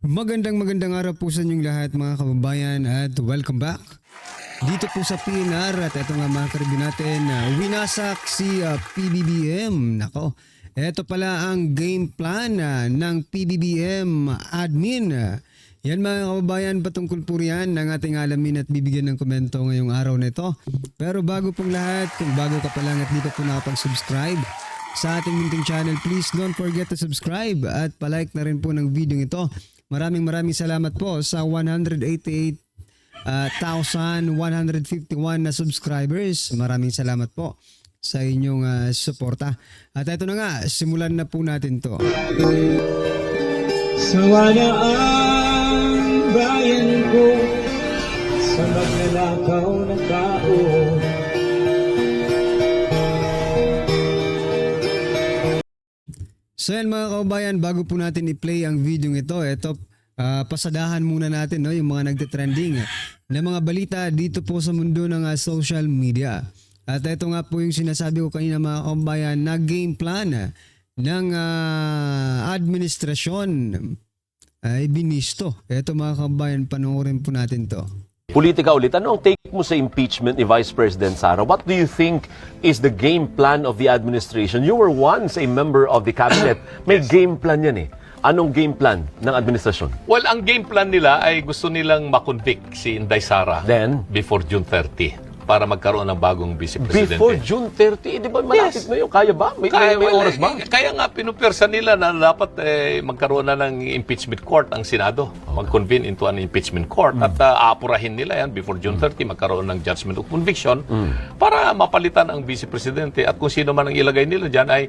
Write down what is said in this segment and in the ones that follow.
Magandang araw po sa inyong lahat mga kababayan at welcome back dito po sa PNR at ito nga mga karibin natin, winasak si PBBM. Nako, ito pala ang game plan ng PBBM admin. Yan mga kababayan, patungkol po riyan ng ating alamin at bibigyan ng komento ngayong araw na ito. Pero bago pong lahat, kung bago ka pa lang at di pa po nakapag-subscribe sa ating munting channel, please don't forget to subscribe at palike na rin po ng video ito. Maraming salamat po sa 188,151 na subscribers. Maraming salamat po sa inyong suporta. At ito na nga, simulan na po natin to. Sawa na ang bayan ko sa magnanakaw na tao. So yan mga kababayan, bago po natin i-play ang video ito, pasadahan muna natin yung mga nagtitrending na mga balita dito po sa mundo ng social media. At ito nga po yung sinasabi ko kanina mga kababayan na game plan ng administrasyon ay binisto. Ito mga kababayan, panoorin po natin to. Politika ulit. Ano ang take mo sa impeachment ni Vice President Sara? What do you think is the game plan of the administration? You were once a member of the cabinet. May game plan yan eh. Anong game plan ng administrasyon? Well, ang game plan nila ay gusto nilang makonvict si Inday Sara Then? before June 30 para magkaroon ng bagong vice presidente. Before June 30? Di ba malapit na yun? Kaya ba? May oras ba? Kaya nga pinupwersa nila na dapat magkaroon na ng impeachment court ang Senado. Mag-convene into an impeachment court at aapurahin nila yan before June 30 magkaroon ng judgment of conviction para mapalitan ang vice presidente at kung sino man ang ilagay nila dyan ay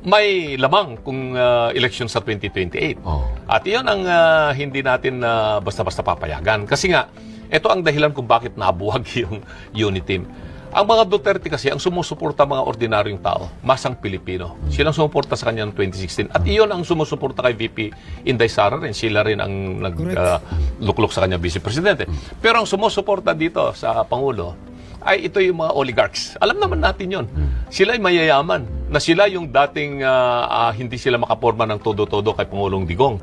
may lamang kung election sa 2028. At iyon ang hindi natin basta-basta papayagan. Kasi nga, ito ang dahilan kung bakit nabuwag yung unit team. Ang mga Duterte kasi, ang sumusuporta mga ordinaryong tao, masang Pilipino. Silang sumuporta sa kanya noong 2016. At iyon ang sumusuporta kay VP Inday Sara rin. Sila rin ang nagluklok sa kanya vice presidente. Pero ang sumusuporta dito sa Pangulo, ay ito yung mga oligarchs. Alam naman natin yon. Sila ay mayayaman. Na sila yung dating hindi sila makaporma ng todo-todo kay Pangulong Digong.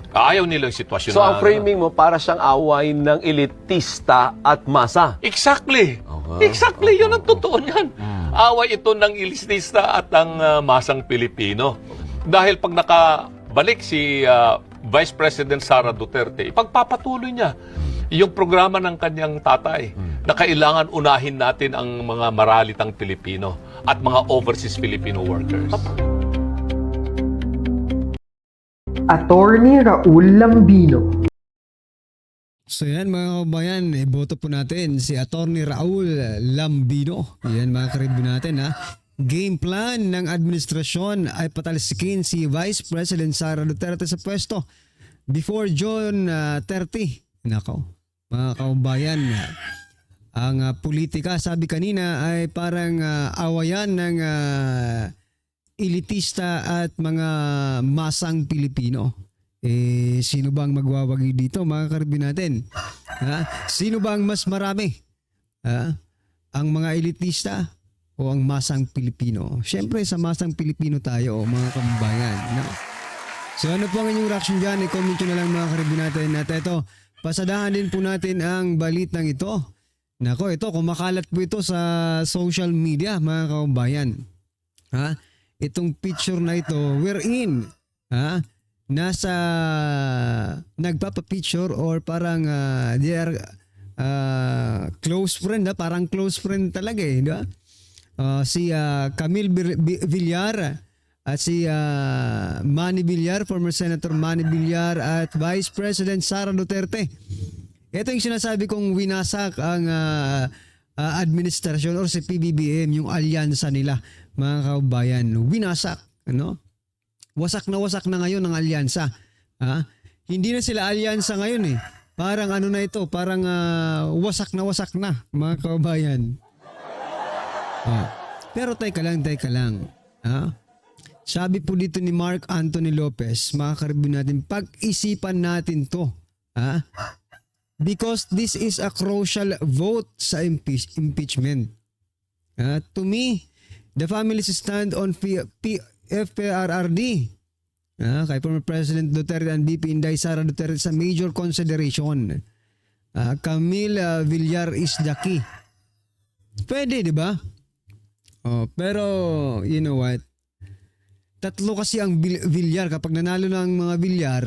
Ayaw nila yung sitwasyon So ang framing mo para siyang away ng elitista at masa. Exactly. Okay. Exactly. Yun ang totoo niyan. Away ito ng elitista at ang masang Pilipino. Dahil pag nakabalik si Vice President Sara Duterte, ipagpapatuloy niya yung programa ng kanyang tatay na kailangan unahin natin ang mga maralitang Pilipino at mga overseas Filipino workers. Attorney Raul Lambino. So yan mga kababayan, iboto po natin si Attorney Raul Lambino. Yan mga karibin natin ha. Game plan ng administrasyon ay patalsikin si Vice President Sara Duterte sa pwesto before June 30. Nako, mga kababayan, ang politika sabi kanina ay parang awayan ng elitista at mga masang Pilipino. Sino bang magwawagi dito mga karibin natin? Sino bang mas marami? Ang mga elitista o ang masang Pilipino? Siyempre sa masang Pilipino tayo mga kababayan. No? So ano po ang inyong reaction dyan? I-comment nyo na lang mga karibin natin. At ito, pasadahan din po natin ang balitang ito. Nako, ito kumakalat po ito sa social media mga kababayan. Itong picture na ito, we're in. Nasa nagpapa-picture or parang they are close friend, parang close friend talaga eh. Diba? Si Camille Villar at si Manny Villar, former Senator Manny Villar at Vice President Sara Duterte. Ito yung sinasabi kong winasak ang administrasyon or si PBBM, yung alyansa nila mga kababayan. Winasak, ano? Wasak na ngayon ang alyansa. Hindi na sila alyansa ngayon eh. Parang ano na ito, parang wasak na mga kababayan. Pero teka lang. Sabi po dito ni Mark Anthony Lopez, mga karibin natin, pag-isipan natin to. Because this is a crucial vote sa impeachment. To me, the families stand on FPRRD kay former President Duterte and VP Inday Sara Duterte sa major consideration. Camille Villar is the key. Pwede, di ba? Pero, you know what? Tatlo kasi ang Villar. Kapag nanalo ng mga Villar,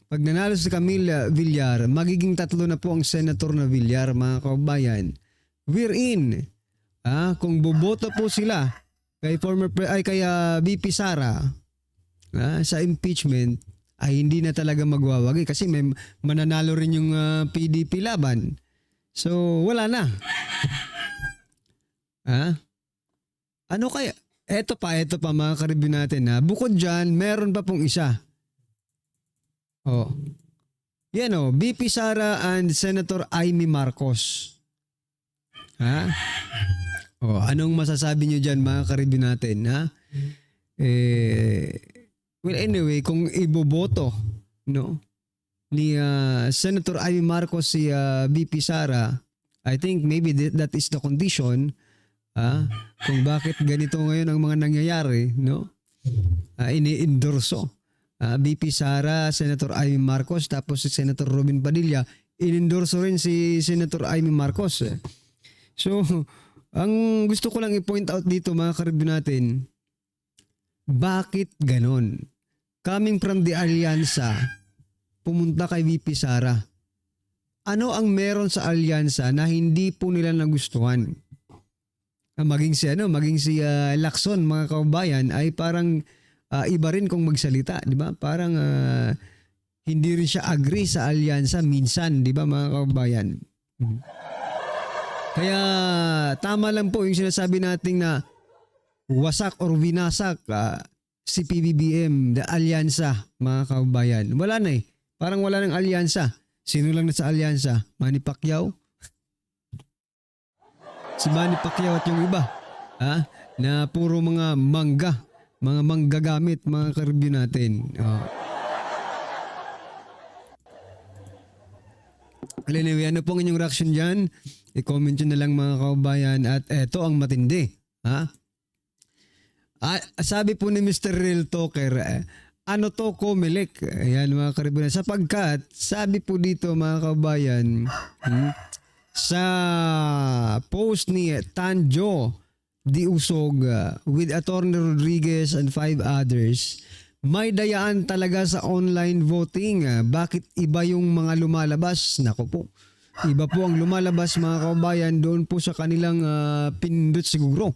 pag nanalo si Camille Villar, magiging tatlo na po ang senator na Villar, mga kababayan. We're in. Kung boboto po sila kay VP Sara sa impeachment, ay hindi na talaga magwawagi kasi may mananalo rin yung PDP laban. So, wala na. Ano kaya? Eto pa mga ka-review natin. Bukod dyan, meron pa pong isa. Yan VP Sara and Senator Amy Marcos. Anong masasabi nyo dyan mga ka-review natin? Well, anyway, kung iboboto ni Senator Amy Marcos si VP Sara, I think maybe that is the condition kung bakit ganito ngayon ang mga nangyayari, ini-endorso VP Sara, Senator Amy Marcos, tapos si Senator Robin Padilla, in-endorso rin si Senator Amy Marcos. So, ang gusto ko lang i-point out dito mga ka-review natin, bakit ganon? Coming from the Alyansa, pumunta kay VP Sara. Ano ang meron sa Alyansa na hindi po nila nagustuhan? Maging si Lacson, mga kababayan, ay parang iba rin kung magsalita, di ba? Parang hindi rin siya agree sa Alyansa minsan, di ba mga kababayan? Kaya tama lang po yung sinasabi natin na wasak or winasak si PBBM, the Alyansa, mga kababayan. Wala na Parang wala ng Alyansa. Sino lang na sa Alyansa? Manny Pacquiao? Si Manny Pacquiao at yung iba. Na puro mga manggagamit, mga ka-review natin. Anyway, ano pong inyong reaction dyan? I-comment nyo na lang mga kababayan. At eto ang matindi. Sabi po ni Mr. Real Talker, ano to Comelec? Ayan mga karibunan. Sapagkat, sabi po dito mga kababayan, sa post ni Tanjo Di Usog with Attorney Rodriguez and 5 others, may dayaan talaga sa online voting. Bakit iba yung mga lumalabas? Nako po. Iba po ang lumalabas mga kababayan doon po sa kanilang pinindot siguro.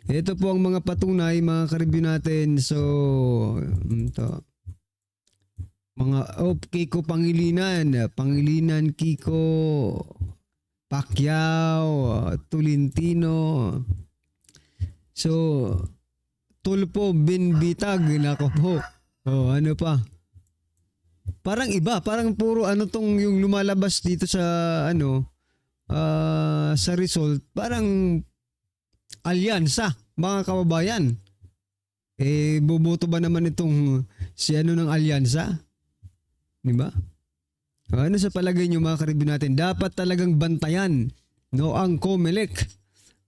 Ito po ang mga patunay mga ka-review natin. So, mga Kiko Pangilinan Kiko Pacquiao, Tolentino. So, Tulpo Binbitag, nako po. Ano pa? Parang iba, parang puro tong yung lumalabas dito sa sa result, parang Alyansa, mga kababayan. Boboto ba naman itong si ng Alyansa? Di ba? Ano sa palagay nyo mga ka-review natin? Dapat talagang bantayan ang Comelec.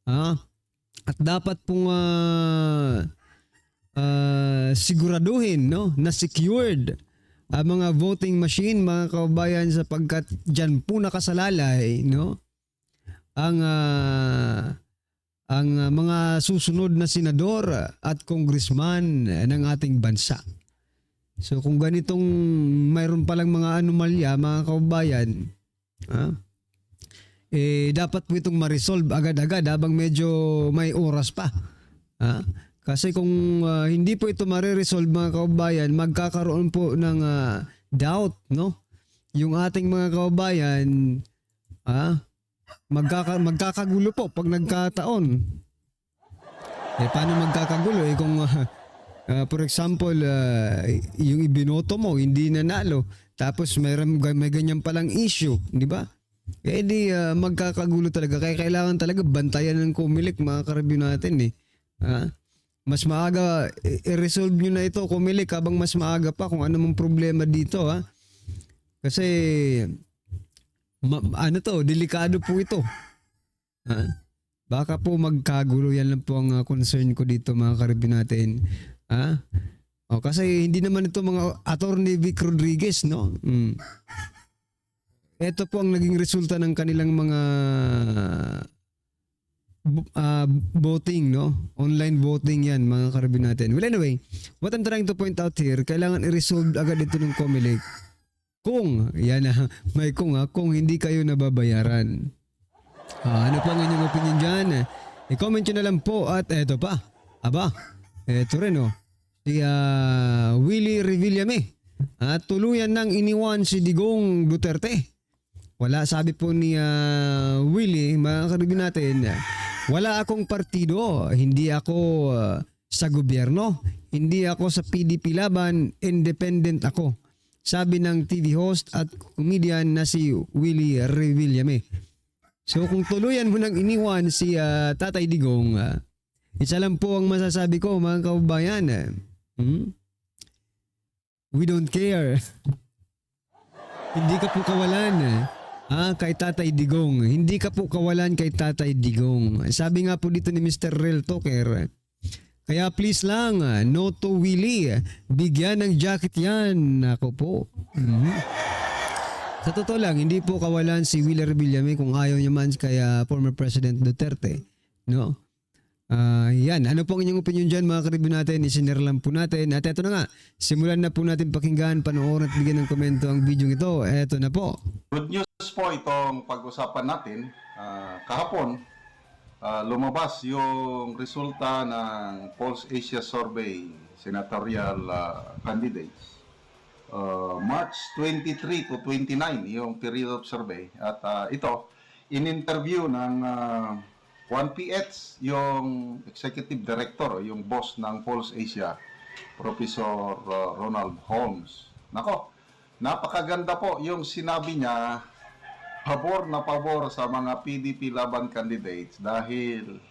At dapat pong siguraduhin na secured ang mga voting machine mga kababayan sapagkat dyan po nakasalalay ang mga susunod na senador at congressman ng ating bansa. So kung ganitong mayroon palang mga anomalya mga kababayan, dapat po itong ma-resolve agad-agad habang medyo may oras pa. Kasi kung hindi po ito ma-resolve mga kababayan, magkakaroon po ng doubt, yung ating mga kababayan, magkakagulo po pag nagkataon. Paano magkakagulo? Kung for example, yung ibinoto mo hindi nanalo, tapos may ganyan palang issue, di ba? Di magkakagulo talaga. Kaya kailangan talaga bantayan ng Comelec mga ka-review natin. Mas maaga i-resolve nyo na ito Comelec habang mas maaga pa kung ano mong problema dito. Kasi delikado po ito. Baka po magkagulo, yan lang po ang concern ko dito mga karibin natin. Kasi hindi naman ito mga Attorney Vic Rodriguez, no? Ito po ang naging resulta ng kanilang mga voting, no? Online voting yan, mga karibin natin. Well, anyway, what I'm trying to point out here, kailangan i-resolve agad ito ng COMELEC kung, may kung hindi kayo nababayaran. Ano po ang inyong opinion dyan? I-comment nyo na lang po at eto pa. Eto rin si Willie Revillame. Tuluyan nang iniwan si Digong Duterte. Wala, sabi po ni Willie, mga karibin natin, wala akong partido, hindi ako sa gobyerno, hindi ako sa PDP laban, independent ako. Sabi ng TV host at comedian na si Willie Revillame. So kung tuluyan mo nang iniwan si Tatay Digong, isa lang po ang masasabi ko mga kababayan. We don't care. Hindi ka po kawalan kay Tatay Digong. Hindi ka po kawalan kay Tatay Digong. Sabi nga po dito ni Mr. Real Talker, kaya please lang, no to Willie. Bigyan ng jacket yan. Ako po. Sa totoo lang, hindi po kawalan si Willie Revillame kung ayaw niya man kaya former President Duterte. No? Yan. Ano po ang inyong opinion dyan mga karibin natin? Isinare lang po natin. At eto na nga, simulan na po natin pakinggan, panoorin at bigyan ng komento ang video ito. Eto na po. Good news po itong pag-usapan natin. Kahapon, lumabas yung resulta ng Pulse Asia Survey senatorial candidates. March 23 to 29 yung period of survey. At ito, in-interview ng 1PH, yung executive director, yung boss ng Pulse Asia, Professor Ronald Holmes. Nako, napakaganda po yung sinabi niya, pabor na pabor sa mga PDP laban candidates dahil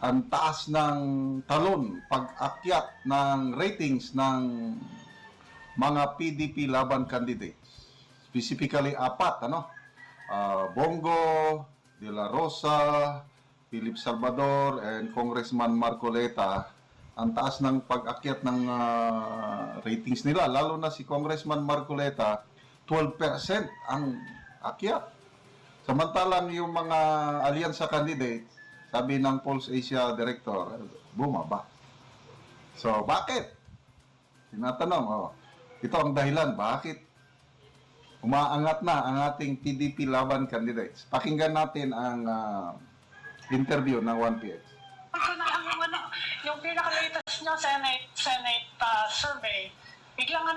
ang taas ng talon pag-akyat ng ratings ng mga PDP laban candidates. Specifically, 4, Bongo, De La Rosa, Philip Salvador, and Congressman Marcoleta. Ang taas ng pag-akyat ng ratings nila, lalo na si Congressman Marcoleta, 12% ang akyat. Samantalang yung mga alyansa candidates, sabi ng Pulse Asia Director, bumaba. So, bakit? Tinatanong, ito ang dahilan, bakit umaangat na ang ating PDP laban candidates. Pakinggan natin ang interview ng 1PH. Yung pinaka-latest nyo Senate survey, biglang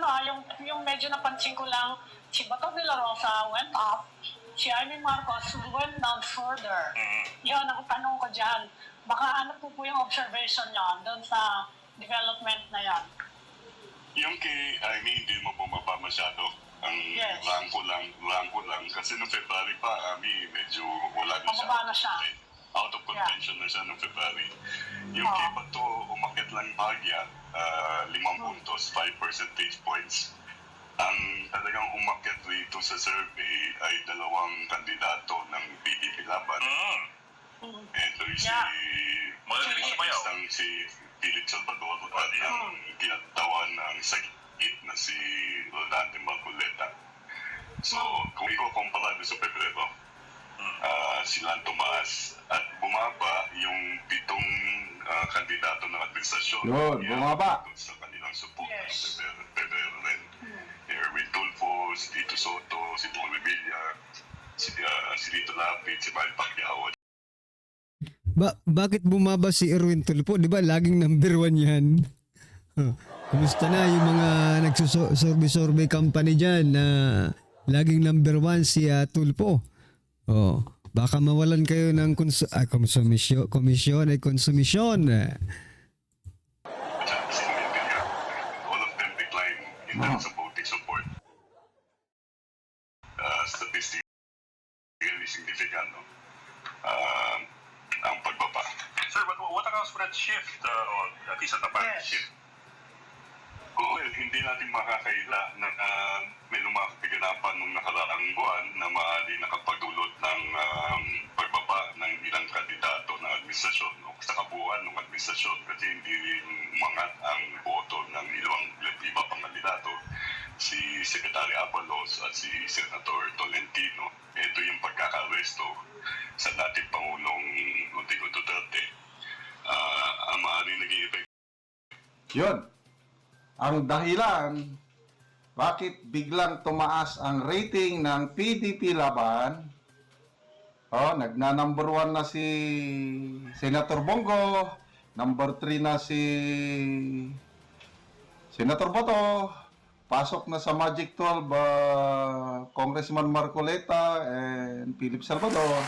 yung medyo napansin ko lang, si Bato de la Rosa went up, si Amy Marcos went down further. Yun, ang tanong ko dyan, baka ano po yung observation nyo doon sa development na yan? Yung kay Amy, hindi mo bumaba masyado. Ang Yes. rango lang. Kasi noong February pa, Amy, medyo wala na siya. Pababa na siya. Out of contention na siya noong February. Yung kay Bato, umakit lang bahagya, 5 puntos, 5 percentage points. Ang talagang umakit rito sa survey ay 2 kandidato ng PDP laban. Ito si si Philip Salvador at yung kinatawan ng sakit na si Rodante Marcoleta. So, kung ikukumpara sa Pebrero, silang tumaas at bumaba yung 7 kandidato ng administrasyon. Yun, bumaba. Sa kanilang support Yes. ng Pebrero rin. Erwin Tulfo, si Tito Soto, si Paul Revilla, si Lito Lapid, si Manny Pacquiao. Bakit bumaba si Erwin Tulfo? Di ba laging number 1 yan? Kumusta na yung mga nagsusurvey company dyan na laging number 1 si Tulfo? Baka mawalan kayo ng komisyon. All of them decline in terms of voting support. Statistically significant, no? Ang pagbaba. Sir, but what accounts for that shift, or at least at the back Yes. shift? Well, hindi natin makakaila na may lumakapiganapan nung nakaraang buwan na maaari nakapagdulot ng pagbaba ng ilang kandidato na administrasyon o sa kabuuan ng administrasyon kasi hindi rin umangat ang boto ng iba pang kandidato, si Secretary Abalos at si Senator Tolentino. Ito yung pagkaka-aresto sa dating Pangulong Rodrigo Duterte. Ang maaaring naging epekto. Yun. Ang dahilan bakit biglang tumaas ang rating ng PDP Laban. Nagna-number 1 na si Senator Bongo, number 3 na si Senator Boto, pasok na sa Magic 12 Congressman Marcoleta and Philip Salvador.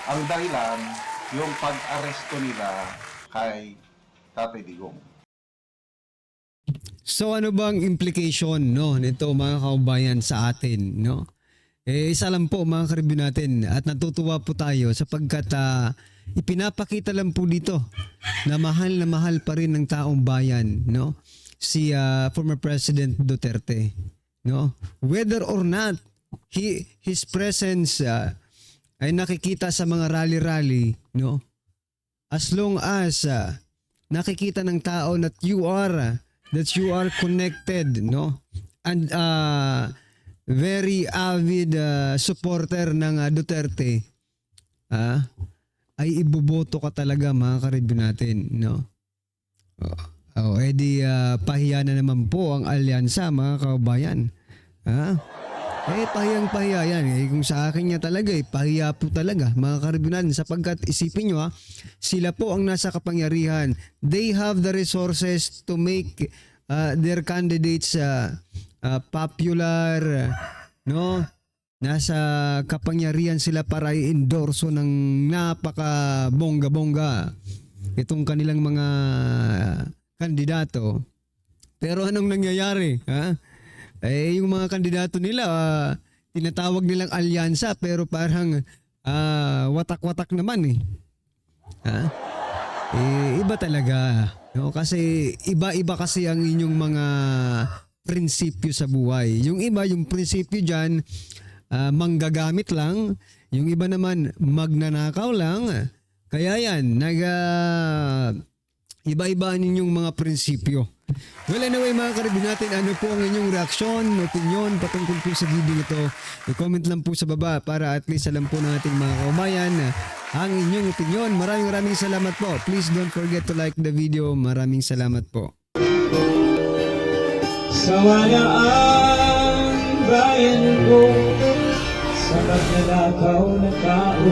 Ang dahilan, yung pag-aresto nila kay Tatay Digong. So ano bang implication nito mga kaubayan sa atin, no? Isa lang po mga karibyo natin at natutuwa po tayo sapagkat ipinapakita lang po dito na mahal pa rin ng taong bayan, no? Si former President Duterte, no? Whether or not his presence ay nakikita sa mga rally-rally, no? As long as nakikita ng tao that you are connected, no? And very avid supporter ng Duterte, ay iboboto ka talaga mga karibyo natin, no? Edi pahiya na naman po ang alyansa mga kaubayan. Pahiyang-pahiya yan. Kung sa akin niya talaga, pahiya po talaga mga karibyo natin sapagkat isipin nyo sila po ang nasa kapangyarihan. They have the resources to make their candidates popular, no? Nasa kapangyarihan sila para i-endorso ng napaka bongga-bongga itong kanilang mga kandidato. Pero anong nangyayari? Yung mga kandidato nila, tinatawag nilang alyansa pero parang watak-watak naman iba talaga, no? Kasi iba-iba kasi ang inyong mga prinsipyo sa buhay. Yung iba, yung prinsipyo dyan, manggagamit lang. Yung iba naman, magnanakaw lang. Kaya yan, iba-iba ang inyong mga prinsipyo. Well, anyway mga karibin natin, ano po ang inyong reaksyon, opinion patungkol po sa video ito? I-comment lang po sa baba para at least alam po ng ating mga kaubayan ang inyong opinion. Maraming salamat po. Please don't forget to like the video. Maraming salamat po. Sawaya ang bayan ko sa magnanakaw na tao.